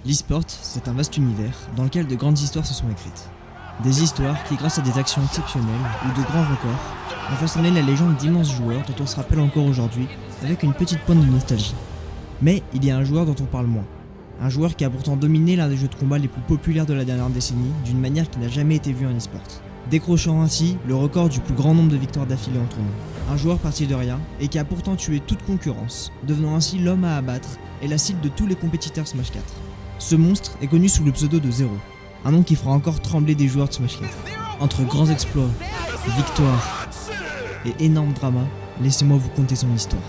L'e-sport, c'est un vaste univers dans lequel de grandes histoires se sont écrites. Des histoires qui, grâce à des actions exceptionnelles ou de grands records, ont façonné la légende d'immenses joueurs dont on se rappelle encore aujourd'hui avec une petite pointe de nostalgie. Mais il y a un joueur dont on parle moins. Un joueur qui a pourtant dominé l'un des jeux de combat les plus populaires de la dernière décennie d'une manière qui n'a jamais été vue en e-sport, décrochant ainsi le record du plus grand nombre de victoires d'affilée en tournoi. Un joueur parti de rien et qui a pourtant tué toute concurrence, devenant ainsi l'homme à abattre et la cible de tous les compétiteurs Smash 4. Ce monstre est connu sous le pseudo de Zero, un nom qui fera encore trembler des joueurs de Smash 4. Entre grands exploits, victoires et énormes dramas, laissez-moi vous conter son histoire.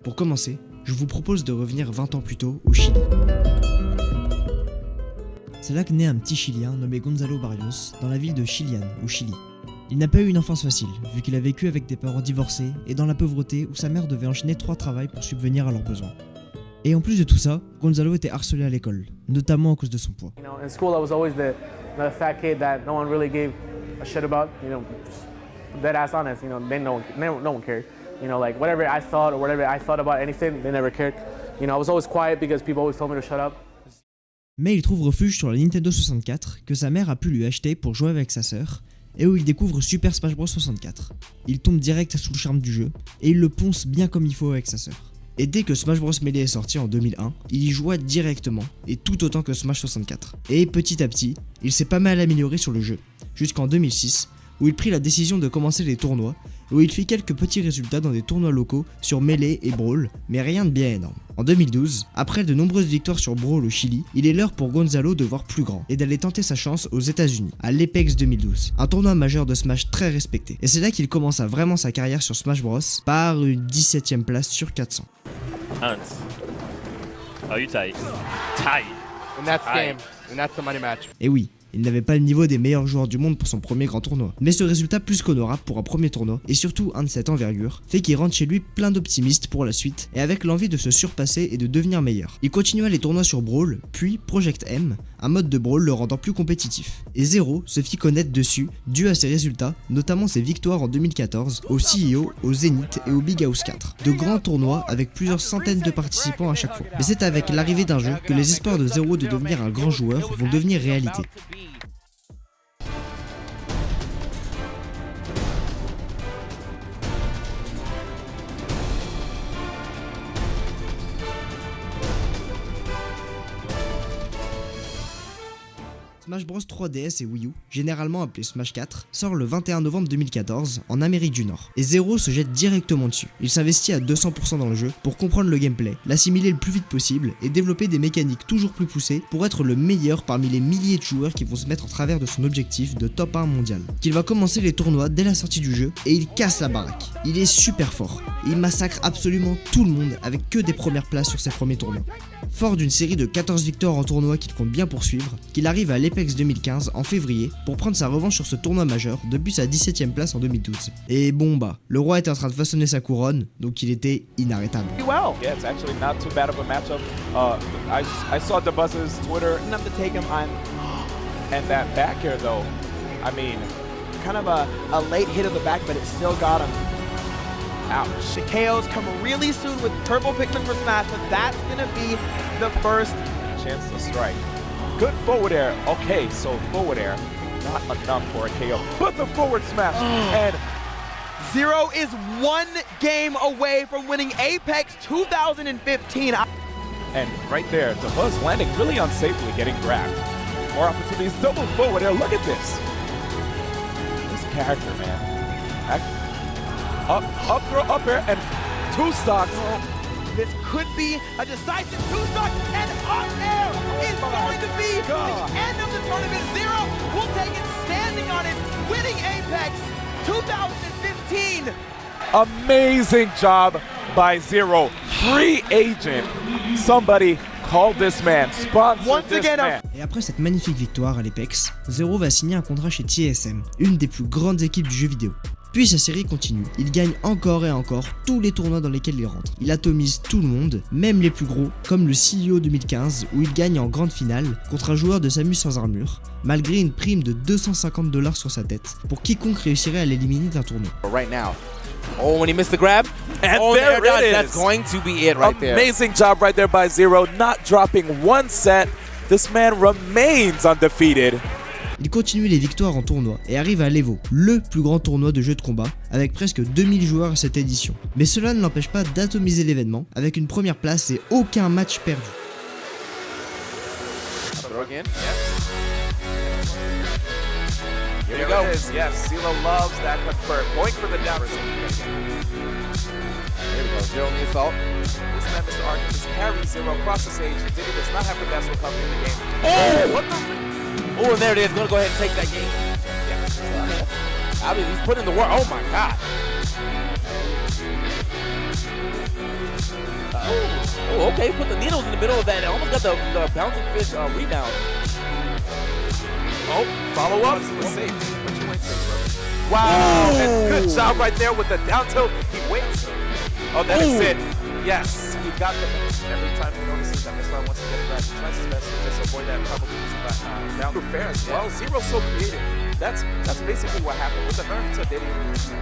Pour commencer, je vous propose de revenir 20 ans plus tôt au Chili. C'est là que naît un petit Chilien nommé Gonzalo Barrios dans la ville de Chillán, au Chili. Il n'a pas eu une enfance facile, vu qu'il a vécu avec des parents divorcés et dans la pauvreté où sa mère devait enchaîner 3 travails pour subvenir à leurs besoins. Et en plus de tout ça, Gonzalo était harcelé à l'école, notamment à cause de son poids. In school, I was always the fat kid that no one really gave a shit about. Dead ass honest. Then no one cared. Like whatever I thought or whatever I thought about anything, they never cared. I was always quiet because people always told me to shut up. Mais il trouve refuge sur la Nintendo 64 que sa mère a pu lui acheter pour jouer avec sa sœur, et où il découvre Super Smash Bros 64. Il tombe direct sous le charme du jeu, et il le ponce bien comme il faut avec sa sœur. Et dès que Smash Bros Melee est sorti en 2001, il y joua directement, et tout autant que Smash 64. Et petit à petit, il s'est pas mal amélioré sur le jeu, jusqu'en 2006, où il prit la décision de commencer les tournois, où il fit quelques petits résultats dans des tournois locaux sur Melee et Brawl, mais rien de bien énorme. En 2012, après de nombreuses victoires sur Brawl au Chili, il est l'heure pour Gonzalo de voir plus grand et d'aller tenter sa chance aux États-Unis, à l'Apex 2012, un tournoi majeur de Smash très respecté. Et c'est là qu'il commença vraiment sa carrière sur Smash Bros par une 17ème place sur 400. Hans, are you tight? Tight. And that's game. And that's the money match. Et oui, il n'avait pas le niveau des meilleurs joueurs du monde pour son premier grand tournoi. Mais ce résultat plus qu'honorable pour un premier tournoi, et surtout un de cette envergure, fait qu'il rentre chez lui plein d'optimisme pour la suite, et avec l'envie de se surpasser et de devenir meilleur. Il continua les tournois sur Brawl, puis Project M, un mode de Brawl le rendant plus compétitif. Et Zero se fit connaître dessus, dû à ses résultats, notamment ses victoires en 2014, au CEO, au Zénith et au Big House 4. De grands tournois avec plusieurs centaines de participants à chaque fois. Mais c'est avec l'arrivée d'un jeu que les espoirs de Zero de devenir un grand joueur vont devenir réalité. Smash Bros 3DS et Wii U, généralement appelé Smash 4, sort le 21 novembre 2014 en Amérique du Nord. Et Zero se jette directement dessus. Il s'investit à 200% dans le jeu pour comprendre le gameplay, l'assimiler le plus vite possible et développer des mécaniques toujours plus poussées pour être le meilleur parmi les milliers de joueurs qui vont se mettre en travers de son objectif de top 1 mondial. Qu'il va commencer les tournois dès la sortie du jeu et il casse la baraque. Il est super fort et il massacre absolument tout le monde avec que des premières places sur ses premiers tournois. Fort d'une série de 14 victoires en tournoi qu'il compte bien poursuivre, qu'il arrive à l'Apex 2015 en février pour prendre sa revanche sur ce tournoi majeur depuis sa 17ème place en 2012. Et bon le roi était en train de façonner sa couronne, donc il était inarrêtable. Well, yeah, it's actually not too bad of a matchup. I saw the buzz's Twitter enough to take him on, and that back air though, I mean, kind of a late hit of the back, but it still got him. Ouch. The KOs come really soon with purple Pikmin for Smash, but that's gonna be the first chance to strike. Good forward air. Okay, so forward air, not enough for a KO, but the forward smash, and Zero is 1 game away from winning Apex 2015. And right there, the buzz landing really unsafely, getting grabbed. More opportunities, double forward air. Look at this. This character, man. Up throw, up air, and 2 stocks. This could be a decisive 2-stock, and up air is going to be the end of the tournament. Zero will take it standing on it, winning Apex 2015. Amazing job by Zero. Free agent. Somebody call this man. Sponsor this man. Et après cette magnifique victoire à l'Apex, Zero va signer un contrat chez TSM, une des plus grandes équipes du jeu vidéo. Puis sa série continue, il gagne encore et encore tous les tournois dans lesquels il rentre. Il atomise tout le monde, même les plus gros, comme le CEO 2015 où il gagne en grande finale contre un joueur de Samus sans armure, malgré une prime de $250 sur sa tête, pour quiconque réussirait à l'éliminer d'un tournoi. Right now. Oh, when he missed the grab, And Oh, there air dodge, it is. that's going to be it right there. Amazing job right there by Zero, not dropping one set. This man remains undefeated. Il continue les victoires en tournoi et arrive à l'Evo, le plus grand tournoi de jeux de combat, avec presque 2000 joueurs à cette édition. Mais cela ne l'empêche pas d'atomiser l'événement, avec une première place et aucun match perdu. Again. Here we go. Yes, Zero loves that confirm. Going for the down. Here we go. Zero on the assault. This man, Mr. Arkin, just carries Zero across the stage. Diddy does not have the best recovery in the game. Oh! What the? Oh, and there it is. Gonna go ahead and take that game. I mean, he's putting the work. Oh my God. Oh, okay. Put the needles in the middle of that. Almost got the bouncing fish rebound. Oh, follow up. Safe. What you wait for, bro? Wow, and good job right there with the down tilt. He waits. Oh, that is it. Yes, he got the every time he notices that Mr. wants to get it back. He tries his best to just avoid that probably down to fair as well. Zero so creative. That's basically what happened with the nerf to Diddy.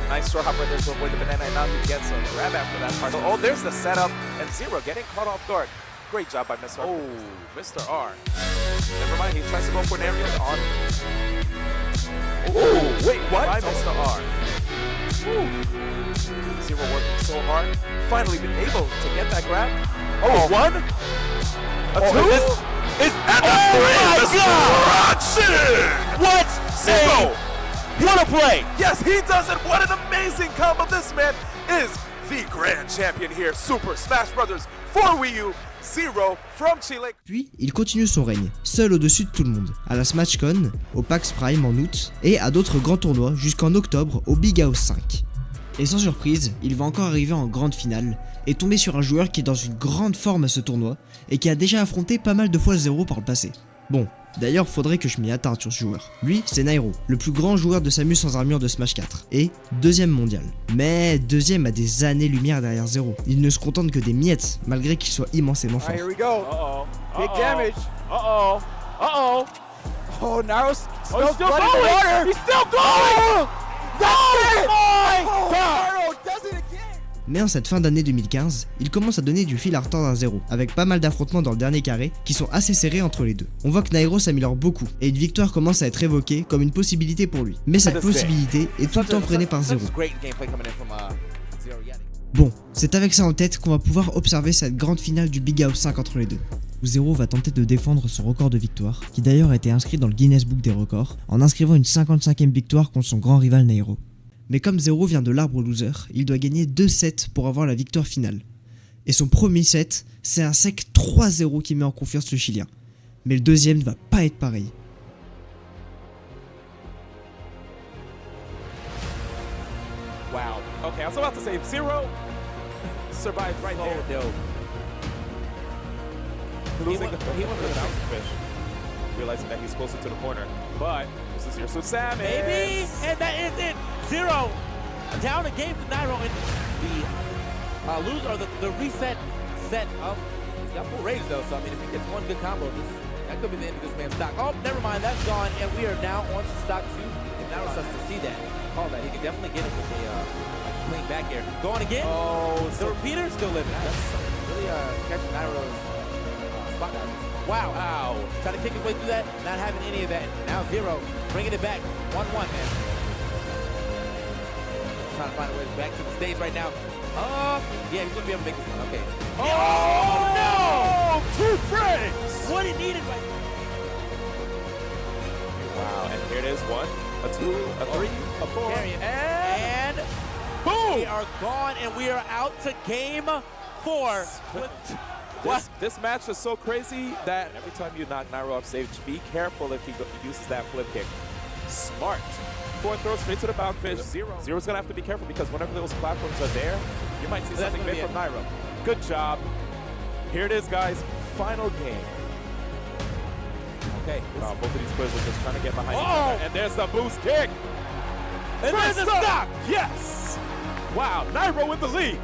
Nice short hop right there to avoid the banana, and now he gets a grab after that part. So, oh, there's the setup, and Zero getting caught off guard. Great job by Mr. R. Oh, Mr. R. Never mind, he tries to go for an aerial on. Oh, wait, what? By Mr. R. Ooh. Zero working so hard. Finally been able to get that grab. Oh, one? A two? It's And a three! Destruction! What? Zero! What a play! Yes, he does it! What an amazing combo! This man is the grand champion here. Super Smash Brothers for Wii U. Zero from Chile. Puis, il continue son règne, seul au-dessus de tout le monde, à la SmashCon, au PAX Prime en août, et à d'autres grands tournois jusqu'en octobre au Big House 5. Et sans surprise, il va encore arriver en grande finale, et tomber sur un joueur qui est dans une grande forme à ce tournoi, et qui a déjà affronté pas mal de fois Zero par le passé. Bon, d'ailleurs faudrait que je m'y attarde sur ce joueur. Lui, c'est Nairo, le plus grand joueur de Samus sans armure de Smash 4, et deuxième mondial. Mais deuxième à des années-lumière derrière Zero. Il ne se contente que des miettes, malgré qu'il soit immensément fort. Here we go. Uh-oh. Big damage. Uh-oh. Uh-oh. Oh, Naro's Oh, he's still going! He's still going! That's it! Oh, Naro does it again! Mais en cette fin d'année 2015, il commence à donner du fil à retordre à Zero, avec pas mal d'affrontements dans le dernier carré qui sont assez serrés entre les deux. On voit que Nairo s'améliore beaucoup, et une victoire commence à être évoquée comme une possibilité pour lui. Mais cette possibilité est tout le temps freinée par Zero. Bon, c'est avec ça en tête qu'on va pouvoir observer cette grande finale du Big House 5 entre les deux, où Zero va tenter de défendre son record de victoire, qui d'ailleurs a été inscrit dans le Guinness Book des records, en inscrivant une 55e victoire contre son grand rival Nairo. Mais comme Zero vient de l'arbre loser, il doit gagner 2 sets pour avoir la victoire finale. Et son premier set, c'est un sec 3-0 qui met en confiance le Chilien. Mais le deuxième ne va pas être pareil. Wow. Okay, I was about to say Zero survived right there. Losing the bouncing fish. Realizing that he's closer to the corner. But this is your Samus. Maybe, and that is it. Zero down a game to Nairo in the loser or the reset set up. He's got full rage though, so I mean, if he gets one good combo, that could be the end of this man's stock. Oh, never mind, that's gone, and we are now on to stock 2. If Nairo starts to see that, call that, he can definitely get it with a clean back air. Going again. Oh, the repeater still living. That's really catching Nairo's spot. Wow. Wow. Trying to kick his way through that, not having any of that. Now Zero, bringing it back. 1-1, man. Trying to find a way back to the stage right now. Yeah, he's going to be able to make this one. Okay. Oh, no! 2 frames! What he needed right now. Wow, and here it is. 1, a 2, a 3, a 4, and boom! We are gone, and we are out to game 4. This match is so crazy that every time you knock Nairo off stage, be careful if he uses that flip kick. Smart. 4 throws straight to the bound fish. Zero's gonna have to be careful because whenever those platforms are there, you might see something big from Nairo. Good job. Here it is, guys. Final game. Okay. Wow, both of these players are just trying to get behind each other. And there's the boost kick. And there's the stock. Yes. Wow, Nairo with the lead.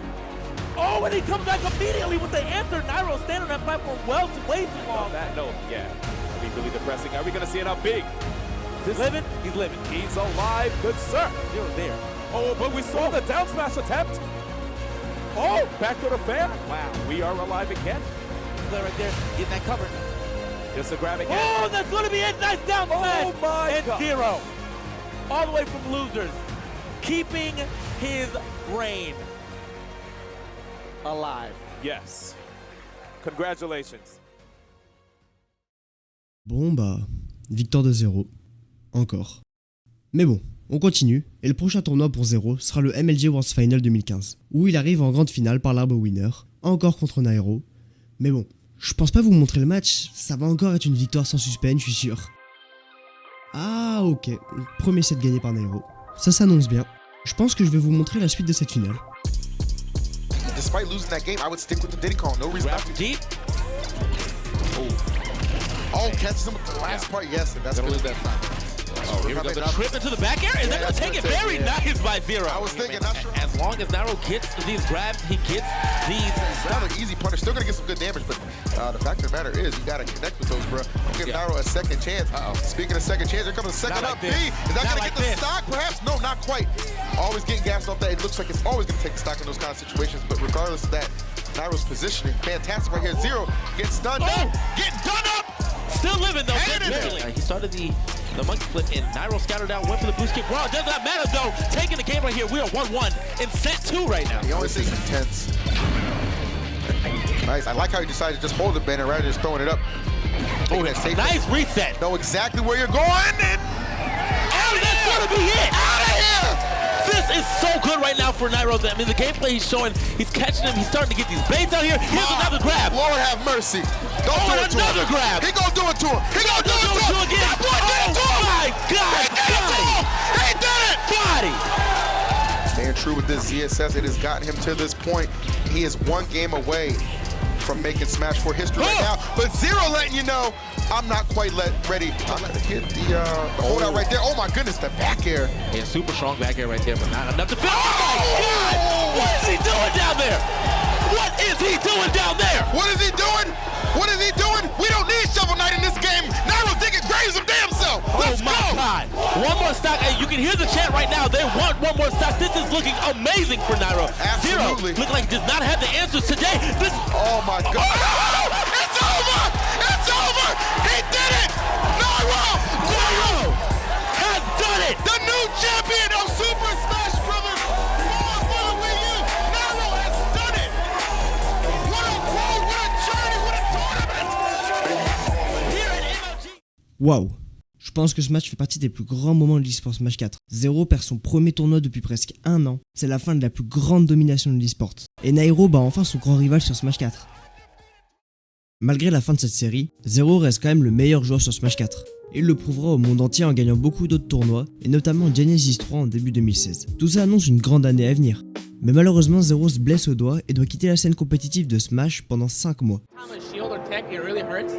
Oh, and he comes back immediately with the answer. Nairo standing on that platform way too long. On that note, yeah. I mean, really depressing. Are we going to see it out big? He's living. He's living. He's alive. Good sir. Zero's there. Oh, but we saw the down smash attempt. Oh, back to the fair. Wow, we are alive again. Play right there, getting that cover. Just a grab again. Oh, that's going to be it. Nice down smash. Oh my and God. 0. All the way from losers. Keeping his brain alive. Yes. Congratulations. Bon bah, victoire de Zero. Encore. Mais bon, on continue, et le prochain tournoi pour Zero sera le MLG Worlds Final 2015, où il arrive en grande finale par l'arbre winner, encore contre Nairo. Mais bon, je pense pas vous montrer le match, ça va encore être une victoire sans suspense, je suis sûr. Ah ok, premier set gagné par Nairo. Ça s'annonce bien. Je pense que je vais vous montrer la suite de cette finale. Despite losing that game, I would stick with the Diddy Kong. No reason Grab not to. deep. Oh, catches him with the last part. Yes, and that's Gonna good. lose that time. Oh, here we go. The trip into the back air, and they're going to take it very nice by 0. I was thinking, not sure. As long as Nairo gets these grabs, he gets these It's not an easy punish. Still gonna get some good damage, but the fact of the matter is, you gotta connect with those, bro. Don't give Nairo a second chance. Speaking of second chance, here comes a second Not up like B. this. Is that Not gonna like get the this. stock? Perhaps? No, not quite. Always getting gassed off that. It looks like it's always gonna take the stock in those kind of situations, but regardless of that, Nairo's positioning, fantastic right here. 0 gets stunned up. Getting done up! Still living though. Hanging in there. He started the monkey flip and Nairo scattered out, went for the boost kick. Raw, does not matter though. Taking the game right here. We are 1-1 in set 2 right now. The only thing intense. Nice. I like how he decided to just hold the banner rather than just throwing it up. Oh, that's safe. Nice reset. Know exactly where you're going. And Oh, that's gonna be it. out of here! This is so good right now for Nairo. I mean, the gameplay he's showing, he's catching him. He's starting to get these baits out here. Here's another grab. Lord have mercy. Don't do it to him. Another grab. He gonna do it to him. He gonna do it to him. again. That boy did it to him. My God. He did it to him. He did it. Body. Staying true with this ZSS, it has gotten him to this point. He is one game away from making Smash 4 history right now. But 0 letting you know, I'm not quite ready. I'm gonna hit the holdout right there. Oh my goodness, the back air. Yeah, super strong back air right there, but not enough to finish. Oh my God! What is he doing down there? What is he doing down there? What is he doing? What is he doing? We don't need Shovel Knight in this game. Nairo digging graves of damn self. Let's Oh my go. God! One more stock. Hey, you can hear the chant right now. They want one more stock. This is looking amazing for Nairo. Absolutely. 0 looking like he does not have the answers today. This. Oh my God. Oh, it's over. It's over. He did it. Nairo Has done it. the new champion of Super Smash Brothers. For the Wii U. Nairo has done it. What a road, what a journey, what a tournament. Here at MLG. Waouh! Je pense que ce match fait partie des plus grands moments de l'eSport Smash 4. Zero perd son premier tournoi depuis presque 1 an. C'est la fin de la plus grande domination de l'eSport. Et Nairo bat enfin son grand rival sur Smash 4. Malgré la fin de cette série, Zero reste quand même le meilleur joueur sur Smash 4. Il le prouvera au monde entier en gagnant beaucoup d'autres tournois, et notamment Genesis 3 en début 2016. Tout ça annonce une grande année à venir. Mais malheureusement, Zero se blesse au doigt et doit quitter la scène compétitive de Smash pendant 5 mois. a shield or tech, it really hurts.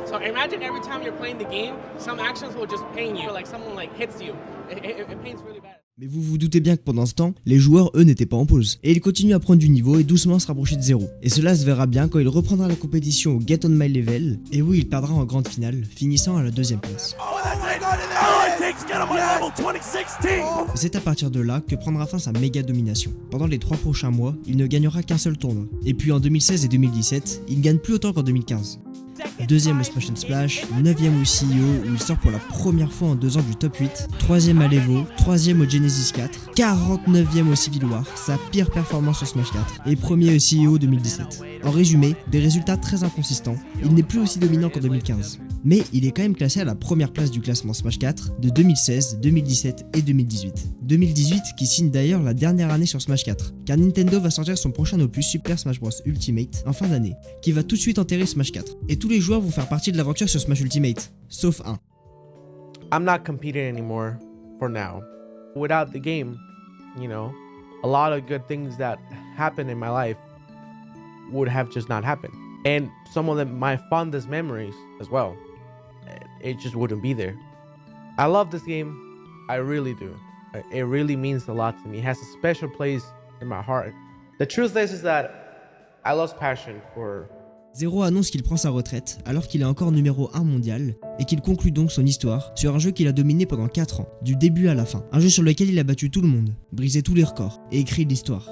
So imagine every time you're playing the game, some actions will just pain you. Like someone like hits you. It pains really bad. Mais vous vous doutez bien que pendant ce temps, les joueurs eux n'étaient pas en pause. Et ils continuent à prendre du niveau et doucement se rapprocher de Zero. Et cela se verra bien quand il reprendra la compétition au Get On My Level, et où il perdra en grande finale, finissant à la 2ème place. C'est à partir de là que prendra fin sa méga domination. Pendant les 3 prochains mois, il ne gagnera qu'un seul tournoi. Et puis en 2016 et 2017, il ne gagne plus autant qu'en 2015. 2ème au Smash & Splash, 9ème au CEO où il sort pour la première fois en 2 ans du top 8, 3ème à l'Evo, 3ème au Genesis 4, 49ème au Civil War, sa pire performance sur Smash 4, et 1er au CEO 2017. En résumé, des résultats très inconsistants, il n'est plus aussi dominant qu'en 2015. Mais il est quand même classé à la première place du classement Smash 4 de 2016, 2017 et 2018. 2018 qui signe d'ailleurs la dernière année sur Smash 4, car Nintendo va sortir son prochain opus Super Smash Bros Ultimate en fin d'année, qui va tout de suite enterrer Smash 4. Et tous les joueurs vont faire partie de l'aventure sur Smash Ultimate, sauf un. I'm not competing anymore for now. Without the game, you know, a lot of good things that happened in my life would have just not happened. And some of them, my fondest memories as well, it just wouldn't be there. I love this game. I really do. It really means a lot to me. It has a special place in my heart. The truth is that I lost passion for Zero annonce qu'il prend sa retraite alors qu'il est encore numéro 1 mondial et qu'il conclut donc son histoire sur un jeu qu'il a dominé pendant 4 ans, du début à la fin. Un jeu sur lequel il a battu tout le monde, brisé tous les records et écrit l'histoire.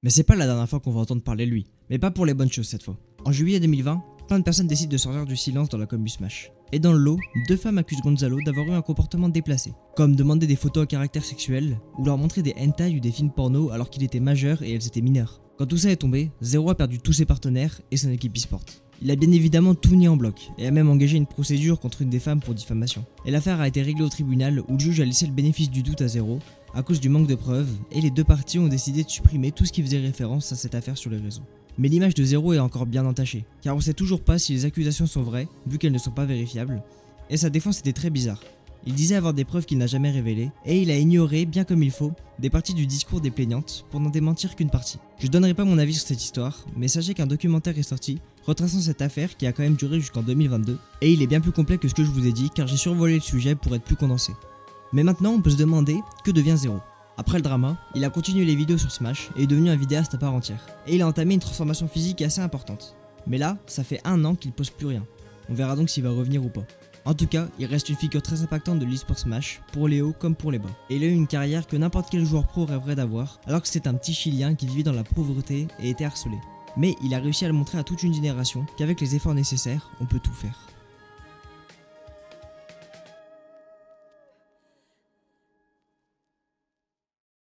Mais c'est pas la dernière fois qu'on va entendre parler de lui, mais pas pour les bonnes choses cette fois. En juillet 2020, plein de personnes décident de sortir du silence dans la commu Smash. Et dans le lot, 2 femmes accusent Gonzalo d'avoir eu un comportement déplacé, comme demander des photos à caractère sexuel, ou leur montrer des hentai ou des films porno alors qu'il était majeur et elles étaient mineures. Quand tout ça est tombé, Zero a perdu tous ses partenaires et son équipe e-sport. Il a bien évidemment tout nié en bloc, et a même engagé une procédure contre une des femmes pour diffamation. Et l'affaire a été réglée au tribunal où le juge a laissé le bénéfice du doute à Zero, à cause du manque de preuves, et les 2 parties ont décidé de supprimer tout ce qui faisait référence à cette affaire sur les réseaux. Mais l'image de Zero est encore bien entachée, car on sait toujours pas si les accusations sont vraies, vu qu'elles ne sont pas vérifiables, et sa défense était très bizarre. Il disait avoir des preuves qu'il n'a jamais révélées, et il a ignoré, bien comme il faut, des parties du discours des plaignantes pour n'en démentir qu'une partie. Je donnerai pas mon avis sur cette histoire, mais sachez qu'un documentaire est sorti, retraçant cette affaire qui a quand même duré jusqu'en 2022, et il est bien plus complet que ce que je vous ai dit, car j'ai survolé le sujet pour être plus condensé. Mais maintenant on peut se demander, que devient Zero ? Après le drama, il a continué les vidéos sur Smash et est devenu un vidéaste à part entière. Et il a entamé une transformation physique assez importante. Mais là, ça fait 1 an qu'il poste plus rien. On verra donc s'il va revenir ou pas. En tout cas, il reste une figure très impactante de l'e-sport Smash, pour les hauts comme pour les bas. Et il a eu une carrière que n'importe quel joueur pro rêverait d'avoir, alors que c'était un petit Chilien qui vivait dans la pauvreté et était harcelé. Mais il a réussi à le montrer à toute une génération qu'avec les efforts nécessaires, on peut tout faire.